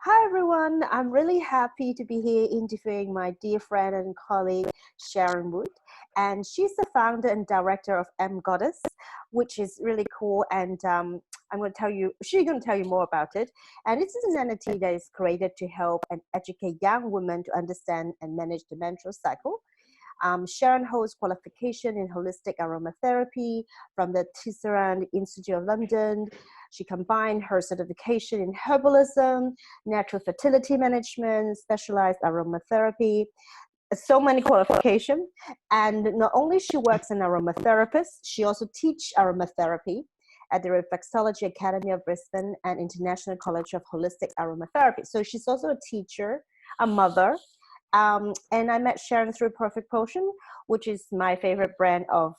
Hi everyone, I'm really happy to be here interviewing my dear friend and colleague Sharon Wood, and she's the founder and director of Emgoddess, which is really cool. And I'm going to tell you, she's going to tell you more about it. And this is an entity that is created to help and educate young women to understand and manage the menstrual cycle. Sharon holds qualification in holistic aromatherapy from the Tisserand Institute of London. She combined her certification in herbalism, natural fertility management, specialized aromatherapy, so many qualifications. And not only she works as an aromatherapist, she also teaches aromatherapy at the Reflexology Academy of Brisbane and International College of Holistic Aromatherapy. So she's also a teacher, a mother. And I met Sharon through Perfect Potion, which is my favorite brand of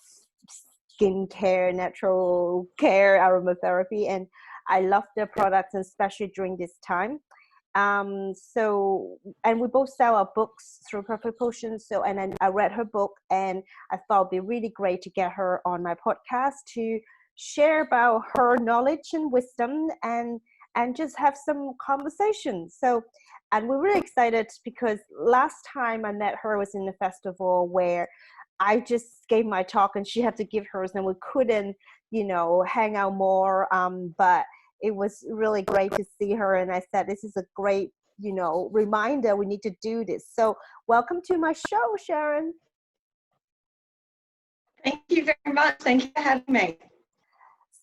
skincare, natural care, aromatherapy. And I love their products, especially during this time. And we both sell our books through Perfect Potion. And then I read her book, and I thought it'd be really great to get her on my podcast to share about her knowledge and wisdom and just have some conversations. And we're really excited because last time I met her was in the festival where I just gave my talk and she had to give hers, and we couldn't, hang out more. But it was really great to see her. And I said, this is a great, reminder. We need to do this. So welcome to my show, Sharon. Thank you very much. Thank you for having me.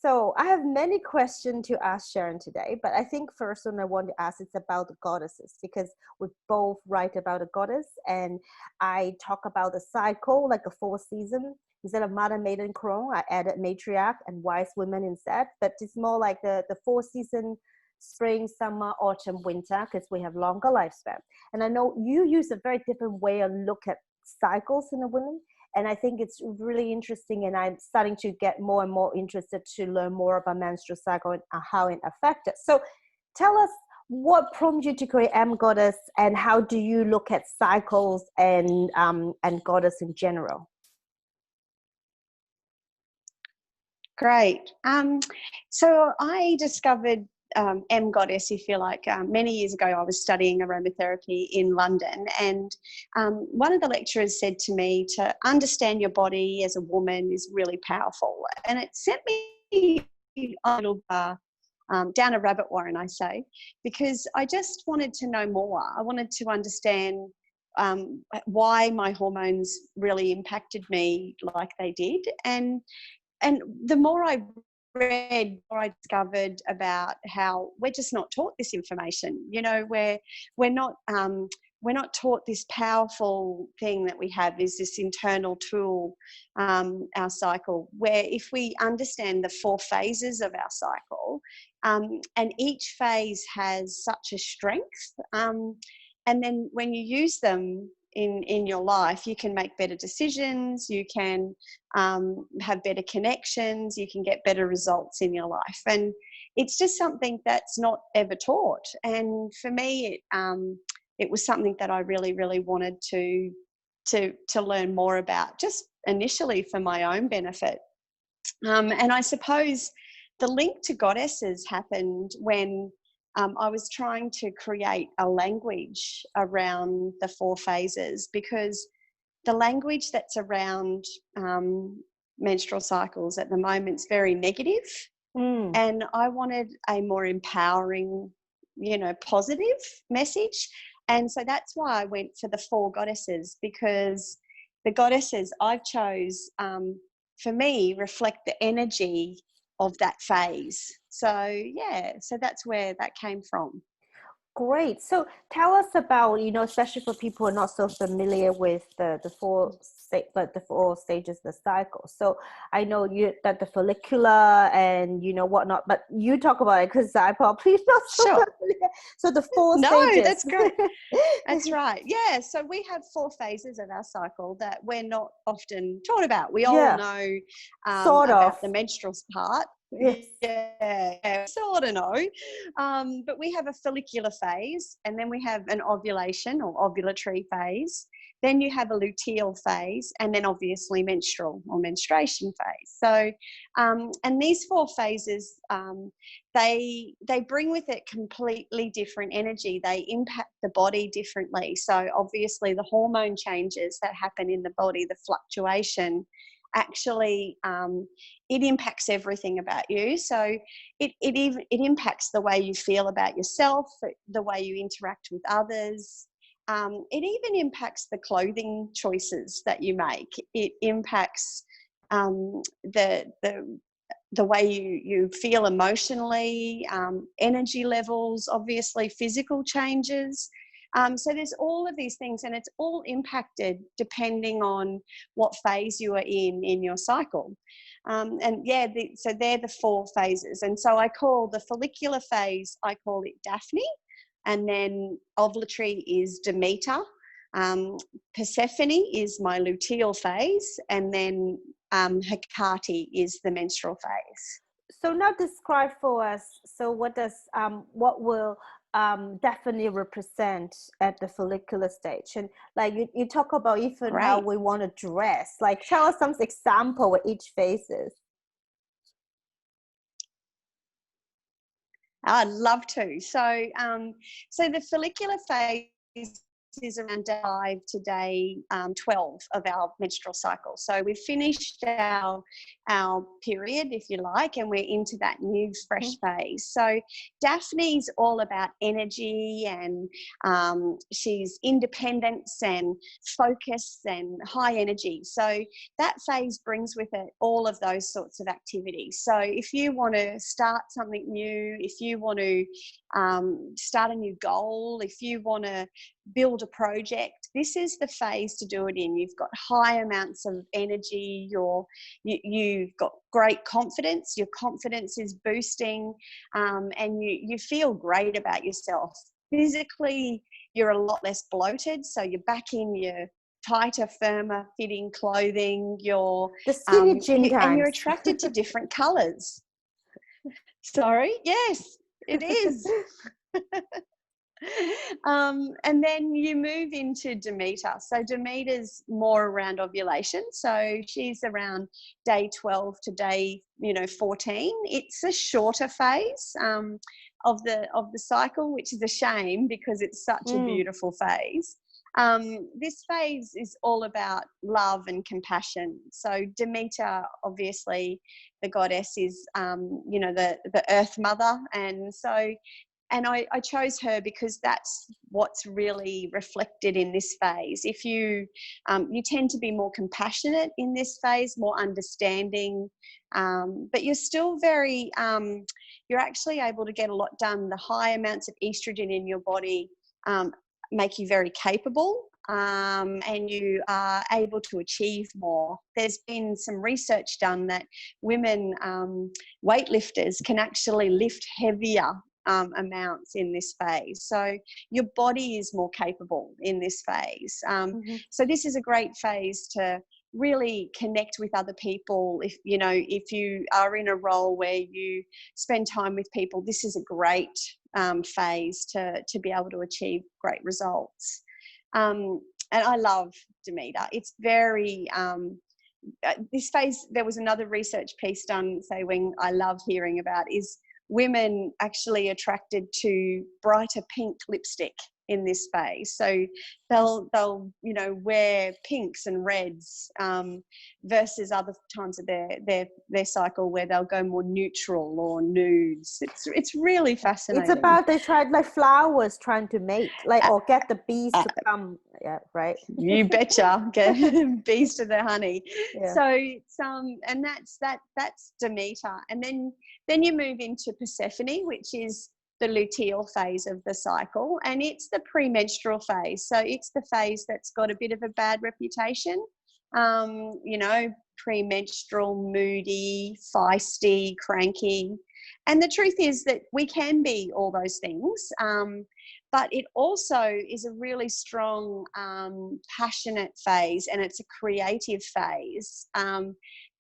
So I have many questions to ask Sharon today, but I think first one I want to ask is about the goddesses, because we both write about a goddess, and I talk about the cycle, like a 4 season. Instead of mother, maiden, crone, I added matriarch and wise women instead, but it's more like the 4 season, spring, summer, autumn, winter, because we have longer lifespan. And I know you use a very different way of look at cycles in a woman. And I think it's really interesting, and I'm starting to get more and more interested to learn more about menstrual cycle and how it affects it. So tell us, what prompted you to create Emgoddess, and how do you look at cycles and goddess in general? Great. So I discovered Emgoddess, if you like, many years ago. I was studying aromatherapy in London, and one of the lecturers said to me, to understand your body as a woman is really powerful, and it sent me a little down a rabbit warren, I say, because I just wanted to know more. I wanted to understand why my hormones really impacted me like they did, and the more I read, the more I discovered about how we're just not taught this information. We're not taught this powerful thing that we have is this internal tool, our cycle, where if we understand the 4 phases of our cycle, and each phase has such a strength, and then when you use them in your life, you can make better decisions, you can have better connections, you can get better results in your life. And it's just something that's not ever taught. And for me, it was something that I really, really wanted to learn more about, just initially for my own benefit. And I suppose the link to goddesses happened when I was trying to create a language around the 4 phases, because the language that's around menstrual cycles at the moment is very negative. And I wanted a more empowering, positive message. And so that's why I went for the 4 goddesses, because the goddesses I've chose, for me, reflect the energy of that phase. So that's where that came from. Great. So tell us about, especially for people who are not so familiar with the 4 stages of the cycle. So I know that the follicular and whatnot, but you talk about it because I probably not so familiar. So the 4 stages. No, that's great. That's right. Yeah. So we have 4 phases of our cycle that we're not often taught about. We all know about the menstrual part. Yes. Yeah, sort of know. But we have a follicular phase, and then we have an ovulation or ovulatory phase. Then you have a luteal phase, and then obviously menstrual or menstruation phase. So, and these four phases, they bring with it completely different energy. They impact the body differently. So obviously the hormone changes that happen in the body, the fluctuation, actually it impacts everything about you. So it impacts the way you feel about yourself, the way you interact with others. It even impacts the clothing choices that you make. It impacts the way you feel emotionally, energy levels, obviously physical changes. So there's all of these things, and it's all impacted depending on what phase you are in your cycle. And yeah, so they're the four phases. And so I call the follicular phase, I call it Daphne, and then ovulatory is Demeter. Persephone is my luteal phase, and then Hecate is the menstrual phase. So now describe for us, so what will definitely represent at the follicular stage? And like you talk about even Great. how we want to dress, like tell us some example of each phases. I'd love to. So, so the follicular phase is around day 5 to day 12 of our menstrual cycle. So we've finished our period, if you like, and we're into that new fresh phase. So Daphne's all about energy, and she's independence and focus and high energy. So that phase brings with it all of those sorts of activities. So if you want to start something new, if you want to start a new goal, if you want to build a project, this is the phase to do it in. You've got high amounts of energy, you've got great confidence, your confidence is boosting, and you feel great about yourself. Physically, you're a lot less bloated, so you're back in your tighter, firmer fitting clothing, The skinny jean and times. you're attracted to different colours. Sorry, yes, it is. And then you move into Demeter. So Demeter's more around ovulation. So she's around day 12 to day 14. It's a shorter phase of the cycle, which is a shame because it's such a beautiful phase. This phase is all about love and compassion. So Demeter, obviously, the goddess is the earth mother, and I chose her because that's what's really reflected in this phase. If you tend to be more compassionate in this phase, more understanding, but you're still very, you're actually able to get a lot done. The high amounts of estrogen in your body make you very capable, and you are able to achieve more. There's been some research done that women weightlifters can actually lift heavier amounts in this phase. So your body is more capable in this phase. So this is a great phase to really connect with other people. If you are in a role where you spend time with people, this is a great phase to be able to achieve great results. And I love Demeter. It's very this phase. There was another research piece done saying I love hearing about is women actually attracted to brighter pink lipstick in this phase. So they'll wear pinks and reds versus other times of their cycle where they'll go more neutral or nudes. It's really fascinating. It's about they tried like flowers trying to mate, like or get the bees to come. Yeah, right. You betcha, get bees to the honey. Yeah. So it's and that's Demeter, and then you move into Persephone, which is the luteal phase of the cycle, and it's the premenstrual phase. So it's the phase that's got a bit of a bad reputation. Premenstrual, moody, feisty, cranky. And the truth is that we can be all those things, but it also is a really strong, passionate phase, and it's a creative phase.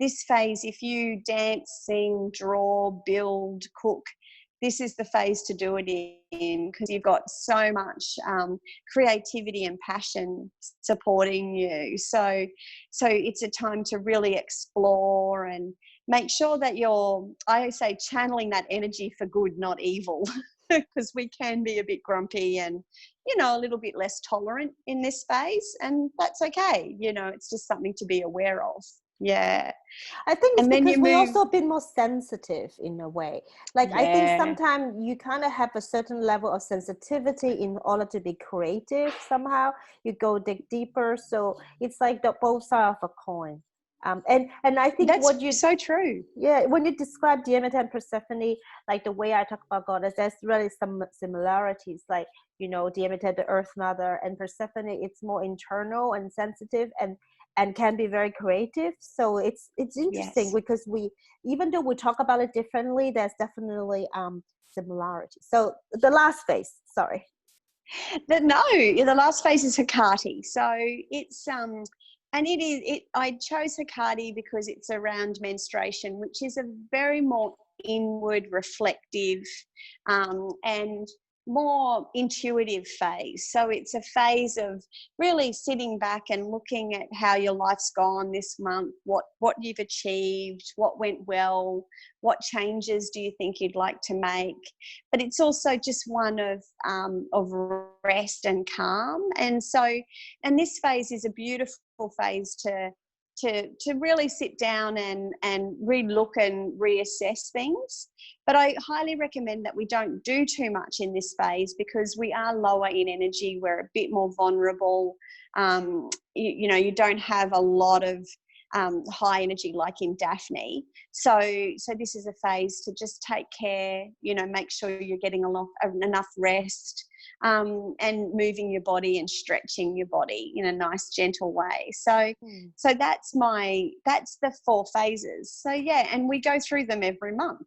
this phase, if you dance, sing, draw, build, cook, this is the phase to do it in, because you've got so much creativity and passion supporting you. So it's a time to really explore and make sure that you're, I say, channeling that energy for good, not evil, because we can be a bit grumpy and, you know, a little bit less tolerant in this phase, and that's okay. You know, it's just something to be aware of. Yeah. I think it's And then because you we're move. also a bit more sensitive in a way. Like, I think Yeah. sometimes you kind of have a certain level of sensitivity in order to be creative somehow. You go dig deeper. So it's like the both sides of a coin. And I think That's what you, so true. yeah, when you describe Demeter and Persephone, like the way I talk about goddess, there's really some similarities. Like, you know, Demeter, the Earth Mother, and Persephone, it's more internal and sensitive and can be very creative. So it's interesting Yes. because we, even though we talk about it differently, there's definitely similarities. So the last phase, sorry. The last phase is Hecate. So it's and it is it. I chose Hecate because it's around menstruation, which is a very more inward, reflective, and more intuitive phase. So it's a phase of really sitting back and looking at how your life's gone this month, what you've achieved, what went well, what changes do you think you'd like to make. But it's also just one of rest and calm. And this phase is a beautiful phase to really sit down and re-look and reassess things. But I highly recommend that we don't do too much in this phase, because we are lower in energy. We're a bit more vulnerable. You know, you don't have a lot of high energy like in Daphne. So this is a phase to just take care, you know, make sure you're getting enough rest, and moving your body and stretching your body in a nice gentle way. So that's the 4 phases. So yeah, and we go through them every month.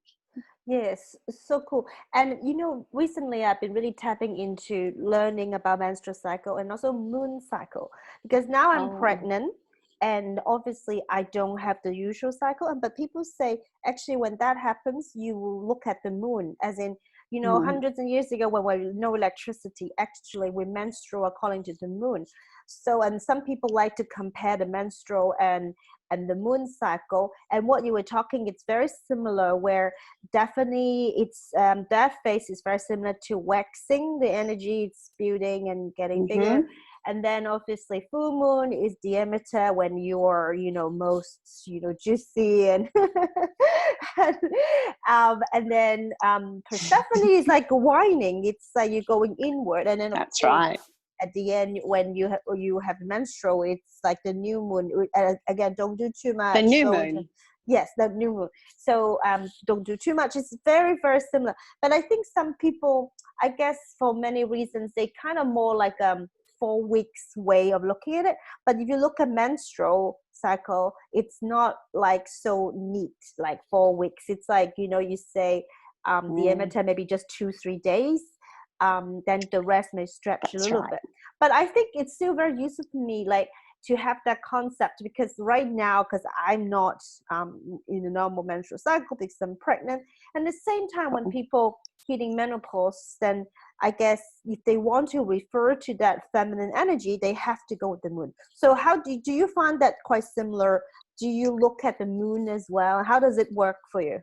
Yes, so cool. And you know, recently I've been really tapping into learning about menstrual cycle and also moon cycle, because now I'm pregnant and obviously I don't have the usual cycle. But people say actually when that happens, you will look at the moon, as in, you know, hundreds of years ago when we had no electricity, actually we menstruate according to the moon. So, and some people like to compare the menstrual and the moon cycle. And what you were talking, it's very similar, where definitely it's that phase is very similar to waxing, the energy it's building and getting bigger. And then obviously full moon is Demeter, when you're, you know, most, you know, juicy and and then Persephone is like whining. It's like you're going inward. And then of That's course, right. at the end, when you have menstrual, it's like the new moon. Again, don't do too much. The new moon. Yes, the new moon. So don't do too much. It's very, very similar. But I think some people, I guess for many reasons, they kind of more like 4 weeks way of looking at it. But if you look at menstrual cycle, it's not like so neat, like 4 weeks. It's like, you know, you say the emitter maybe just 2-3 days. Then the rest may stretch a little bit. But I think it's still very useful to me, like, to have that concept, because right now, because I'm not in a normal menstrual cycle because I'm pregnant, and at the same time when people hitting menopause, then I guess if they want to refer to that feminine energy, they have to go with the moon. So how do you find that quite similar? Do you look at the moon as well? How does it work for you?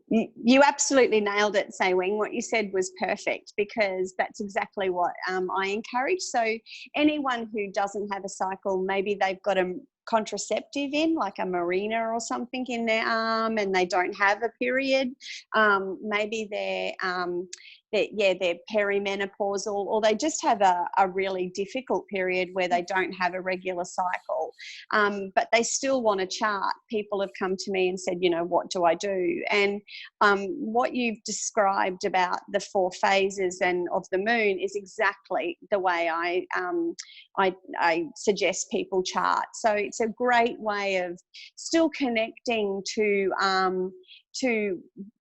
You absolutely nailed it, Sei Wing. What you said was perfect, because that's exactly what I encourage. So anyone who doesn't have a cycle, maybe they've got a contraceptive in, like a Mirena or something in their arm, and they don't have a period. Maybe they're perimenopausal, or they just have a really difficult period where they don't have a regular cycle, but they still want a chart. People have come to me and said, you know, what do I do? And what you've described about the 4 phases and of the moon is exactly the way I suggest people chart. So it's a great way of still connecting to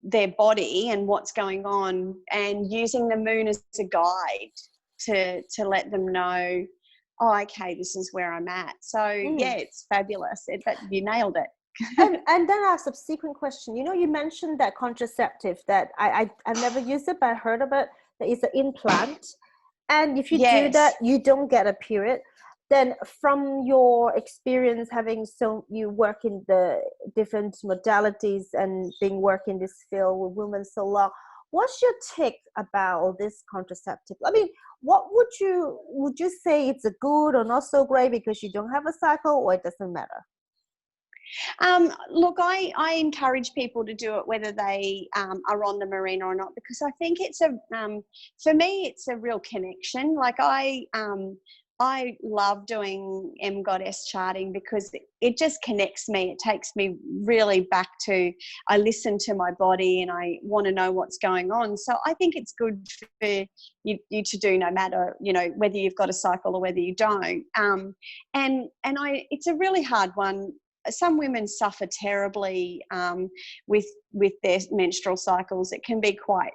their body and what's going on, and using the moon as a guide to let them know, oh, okay, this is where I'm at. So yeah, it's fabulous. But you nailed it. And then our subsequent question, you mentioned that contraceptive that I've never used it, but I heard of it, that is an implant. And if you do that, you don't get a period. Then from your experience you work in the different modalities and being working this field with women so long, what's your take about this contraceptive? I mean, what would you say it's a good or not so great because you don't have a cycle, or it doesn't matter? Look, I encourage people to do it whether they are on the marina or not, because I think it's for me, it's a real connection. Like I love doing Emgoddess charting because it just connects me. It takes me really back to, I listen to my body and I want to know what's going on. So I think it's good for you to do, no matter, whether you've got a cycle or whether you don't. It's a really hard one. Some women suffer terribly with their menstrual cycles. It can be quite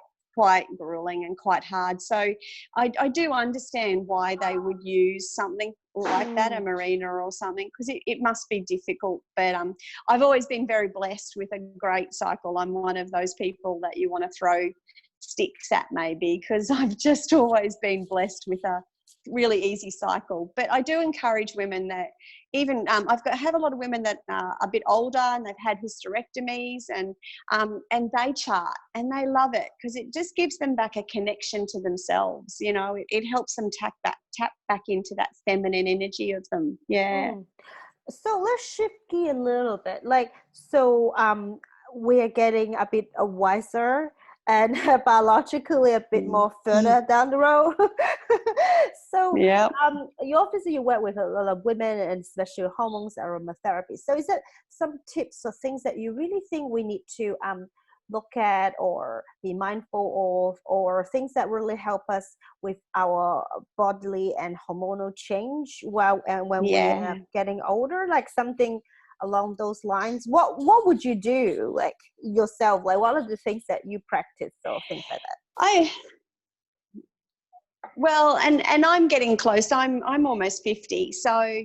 grueling and quite hard. So I do understand why they would use something like that, a marina or something, because it must be difficult. But I've always been very blessed with a great cycle. I'm one of those people that you want to throw sticks at, maybe, because I've just always been blessed with a really easy cycle. But I do encourage women that even I have a lot of women that are a bit older and they've had hysterectomies, and they chart and they love it because it just gives them back a connection to themselves. It helps them tap back into that feminine energy of them. So let's shift gear a little bit. We're getting a bit wiser and biologically a bit more further down the road. Obviously you work with a lot of women, and especially hormones, aromatherapy. So is there some tips or things that you really think we need to look at or be mindful of, or things that really help us with our bodily and hormonal change when we're getting older, like something along those lines? What would you do, like yourself? Like, what are the things that you practice or things like that? Well, and I'm getting close. I'm almost 50, so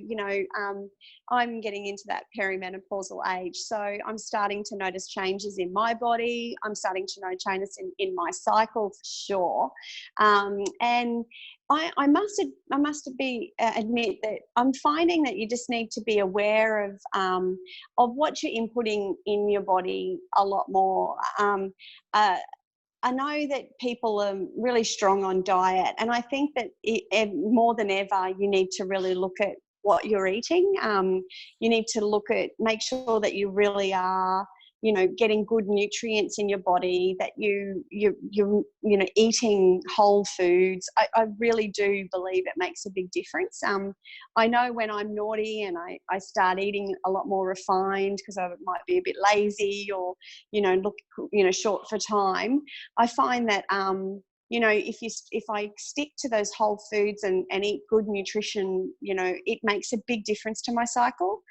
I'm getting into that perimenopausal age. So I'm starting to notice changes in my body. I'm starting to notice changes in my cycle for sure. And I must admit that I'm finding that you just need to be aware of what you're inputting in your body a lot more. I know that people are really strong on diet, and I think that more than ever, you need to really look at what you're eating. You need to make sure that you really are, getting good nutrients in your body, that you're eating whole foods. I really do believe it makes a big difference. I know when I'm naughty and I start eating a lot more refined because I might be a bit lazy or, short for time, I find that, if I stick to those whole foods and eat good nutrition, it makes a big difference to my cycle.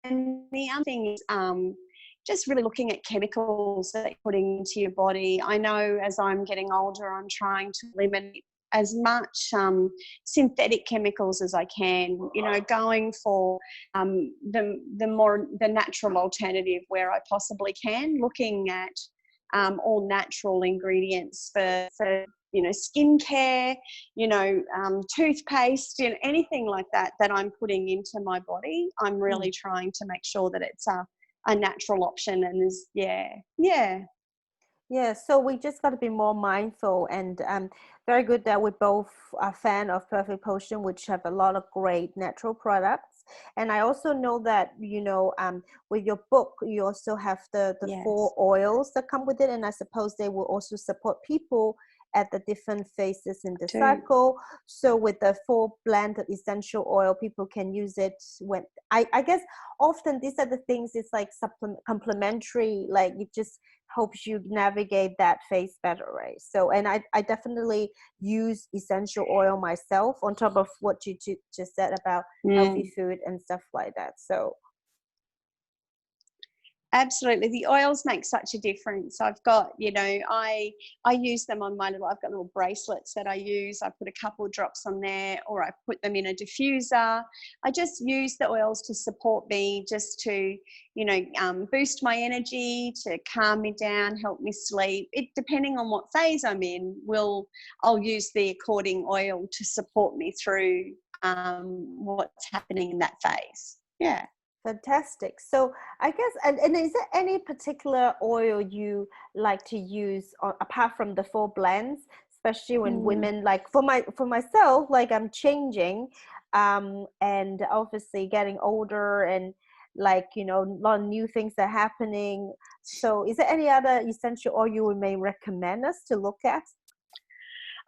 And the other thing is just really looking at chemicals that you're putting into your body. I know as I'm getting older, I'm trying to eliminate as much synthetic chemicals as I can, going for the natural alternative where I possibly can, looking at all natural ingredients for skincare, toothpaste, anything like that I'm putting into my body. I'm really trying to make sure that it's a natural option, and is so we just got to be more mindful, and very good that we both are fan of Perfect Potion, which have a lot of great natural products. And I also know that with your book you also have the 4 oils that come with it, and I suppose they will also support people at the different phases in the cycle. So with the 4 blended essential oil, people can use it when I guess often these are the things, it's like complementary, like it just helps you navigate that phase better, right? So, and I definitely use essential oil myself on top of what you just said about healthy food and stuff like that. So Absolutely. The oils make such a difference. I've got, I use them on I've got little bracelets that I use. I put a couple of drops on there, or I put them in a diffuser. I just use the oils to support me, just to, boost my energy, to calm me down, help me sleep. It, depending on what phase I'm in, I'll use the according oil to support me through what's happening in that phase. Yeah. Fantastic. So I guess, and is there any particular oil you like to use apart from the 4 blends, especially when women, like for myself, like I'm changing, and obviously getting older, and like, a lot of new things are happening. So is there any other essential oil you may recommend us to look at?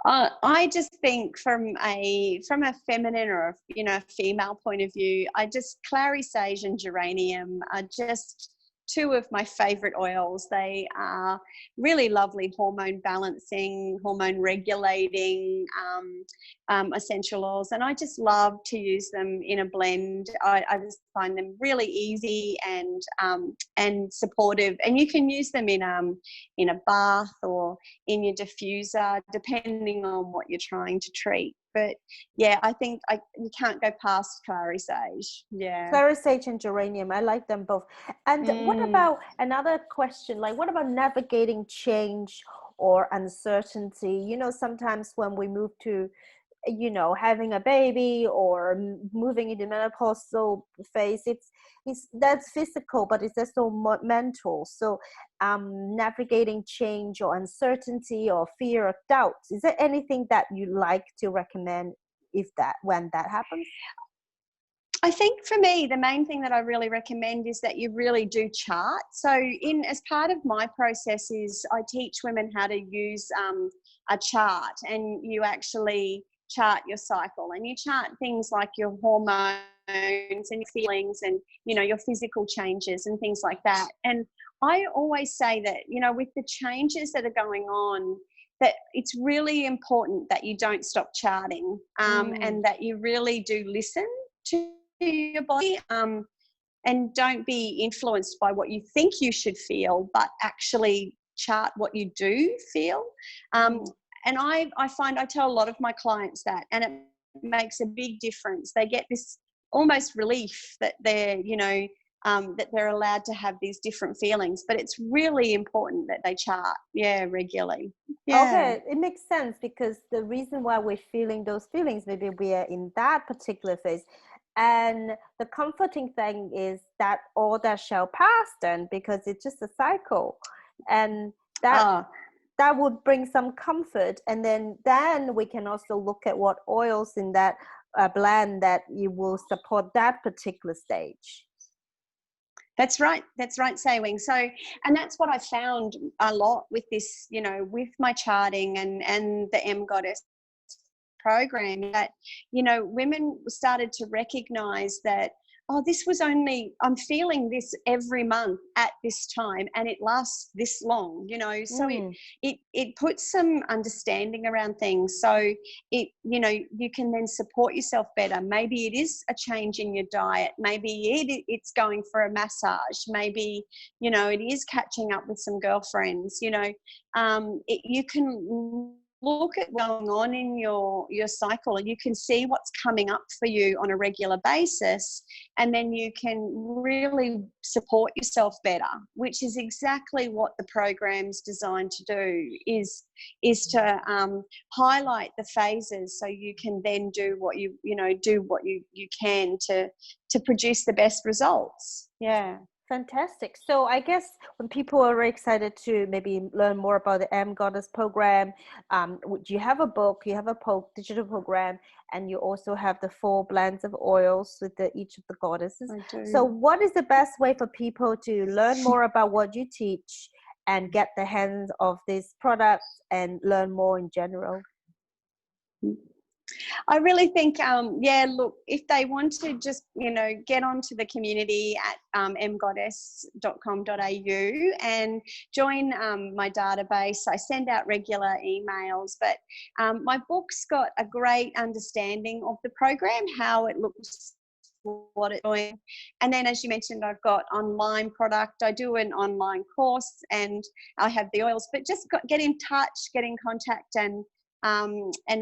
I just think from a feminine or a female point of view, clary sage and geranium are just 2 of my favorite oils. They are really lovely hormone balancing, hormone regulating essential oils, and I just love to use them in a blend. I just find them really easy and supportive, and you can use them in a bath or in your diffuser, depending on what you're trying to treat. But yeah, I think you can't go past clary sage. Yeah. Clary sage and geranium, I like them both. And what about another question, like what about navigating change or uncertainty? Sometimes when we move to, having a baby or moving into menopausal phase, that's physical, but it's also mental. So navigating change or uncertainty or fear or doubts, is there anything that you like to recommend when that happens? I think for me, the main thing that I really recommend is that you really do chart. So as part of my process is I teach women how to use a chart, and you actually chart your cycle, and you chart things like your hormones and your feelings and, your physical changes and things like that. And I always say that, with the changes that are going on, that it's really important that you don't stop charting, and that you really do listen to your body, and don't be influenced by what you think you should feel, but actually chart what you do feel. And I find I tell a lot of my clients that, and it makes a big difference. They get this almost relief that they're allowed to have these different feelings, but it's really important that they chart, regularly. Yeah. Okay, it makes sense, because the reason why we're feeling those feelings, maybe we are in that particular phase. And the comforting thing is that all that shall pass then, because it's just a cycle. And that would bring some comfort. And then we can also look at what oils in that blend that you will support that particular stage. That's right, Sewing. So, and that's what I found a lot with this, with my charting and the Emgoddess program, that, women started to recognize that, I'm feeling this every month at this time, and it lasts this long, so it puts some understanding around things. So you can then support yourself better. Maybe it is a change in your diet. Maybe it's going for a massage. Maybe, it is catching up with some girlfriends, you can look at what's going on in your cycle, and you can see what's coming up for you on a regular basis, and then you can really support yourself better, which is exactly what the program's designed to do, is to highlight the phases, so you can then do what you can to produce the best results. Yeah. Fantastic. So I guess when people are very excited to maybe learn more about the Emgoddess program, you have a book, you have a digital program, and you also have the 4 blends of oils with each of the goddesses. I do. So what is the best way for people to learn more about what you teach and get the hands of these products and learn more in general? I really think, look, if they want to just, get onto the community at emgoddess.com.au and join my database. I send out regular emails, but my book's got a great understanding of the program, how it looks what it's doing. And then, as you mentioned, I've got online product. I do an online course, and I have the oils. But just get in touch, get in contact, and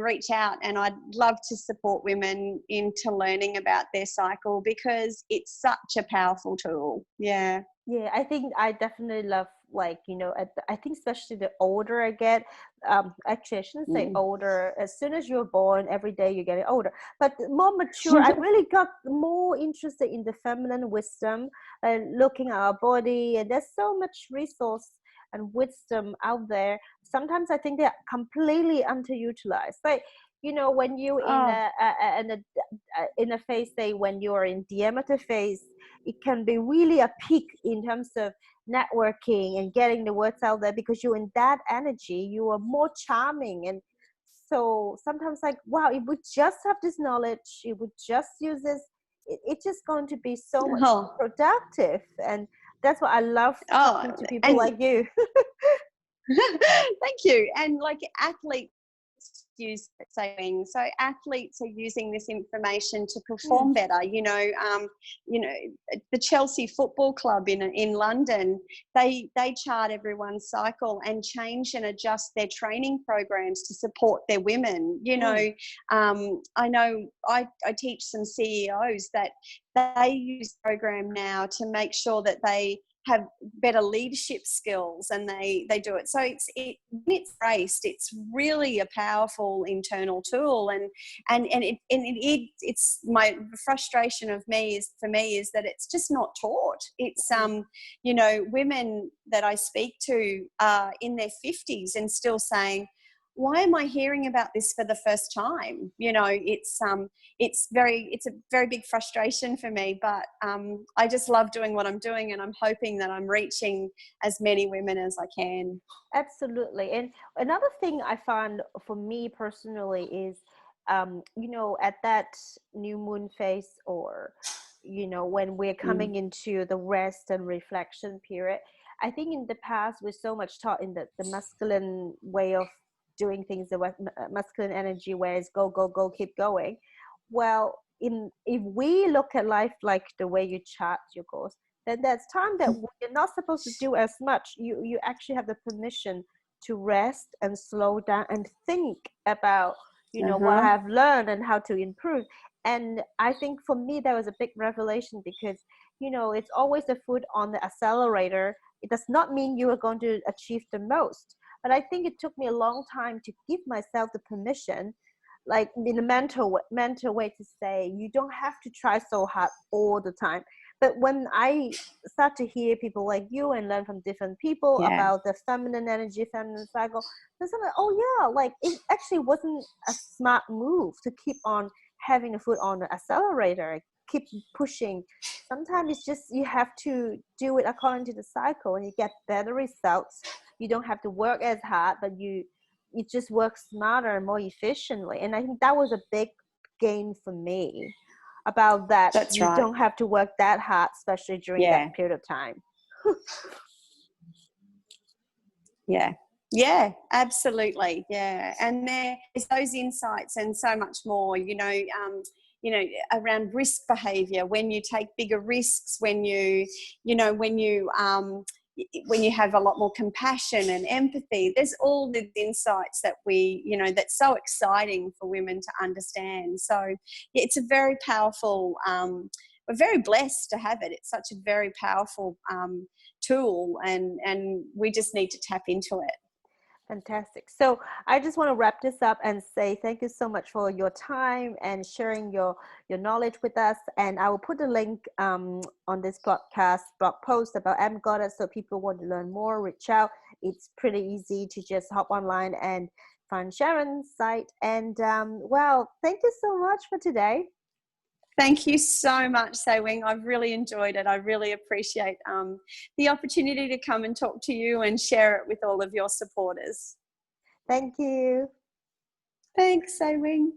reach out. And I'd love to support women into learning about their cycle, because it's such a powerful tool. Yeah. Yeah, I think I definitely love, like, you know, I think especially the older I get, actually I shouldn't say older, as soon as you're born, every day you're getting older, but more mature, I really got more interested in the feminine wisdom and looking at our body, and there's so much resource and wisdom out there. Sometimes I think they're completely underutilized. Like, you know, when you in a phase, say when you're in diameter phase, it can be really a peak in terms of networking and getting the words out there, because you're in that energy, you are more charming. And so sometimes, like, wow, if we just have this knowledge, if we just use this, it's just going to be so much productive. And that's what I love, talking to people like you. Thank you. And like athletes use saying, so athletes are using this information to perform better. You know, the Chelsea Football Club in London, they chart everyone's cycle and change and adjust their training programs to support their women. You know, I know I teach some CEOs that they use the program now to make sure that they have better leadership skills, and they do it. So it's raced. It's really a powerful internal tool, and it's my frustration for me is that it's just not taught. It's you know, women that I speak to are in their 50s and still saying, why am I hearing about this for the first time? You know, it's a very big frustration for me, but I just love doing what I'm doing, and I'm hoping that I'm reaching as many women as I can. Absolutely. And another thing I found for me personally is, you know, at that new moon phase, or, you know, when we're coming into the rest and reflection period, I think in the past we're so much taught in the masculine way of doing things, the masculine energy, where it's go, go, go, keep going. Well, if we look at life like the way you chart your goals, then there's time that you're not supposed to do as much. You actually have the permission to rest and slow down and think about, you know, what I have learned and how to improve. And I think for me, that was a big revelation, because, you know, it's always the foot on the accelerator. It does not mean you are going to achieve the most. But I think it took me a long time to give myself the permission, like in a mental way, to say, you don't have to try so hard all the time. But when I start to hear people like you and learn from different people about the feminine energy, feminine cycle, there's something, oh yeah, like it actually wasn't a smart move to keep on having a foot on the accelerator, keep pushing. Sometimes it's just, you have to do it according to the cycle, and you get better results. You don't have to work as hard, but you just work smarter and more efficiently. And I think that was a big gain for me, about that. That's you right. don't have to work that hard, especially during that period of time. Yeah, absolutely. Yeah. And there's those insights and so much more, you know, around risk behavior, when you take bigger risks, when you have a lot more compassion and empathy. There's all the insights that that's so exciting for women to understand. So yeah, it's a very powerful, we're very blessed to have it. It's such a very powerful tool, and we just need to tap into it. Fantastic. So I just want to wrap this up and say thank you so much for your time and sharing your knowledge with us. And I will put a link on this podcast blog post about Emgoddess, so people want to learn more, reach out. It's pretty easy to just hop online and find Sharon's site. And well, thank you so much for today. Thank you so much, Sewing. I've really enjoyed it. I really appreciate the opportunity to come and talk to you and share it with all of your supporters. Thank you. Thanks, Sewing.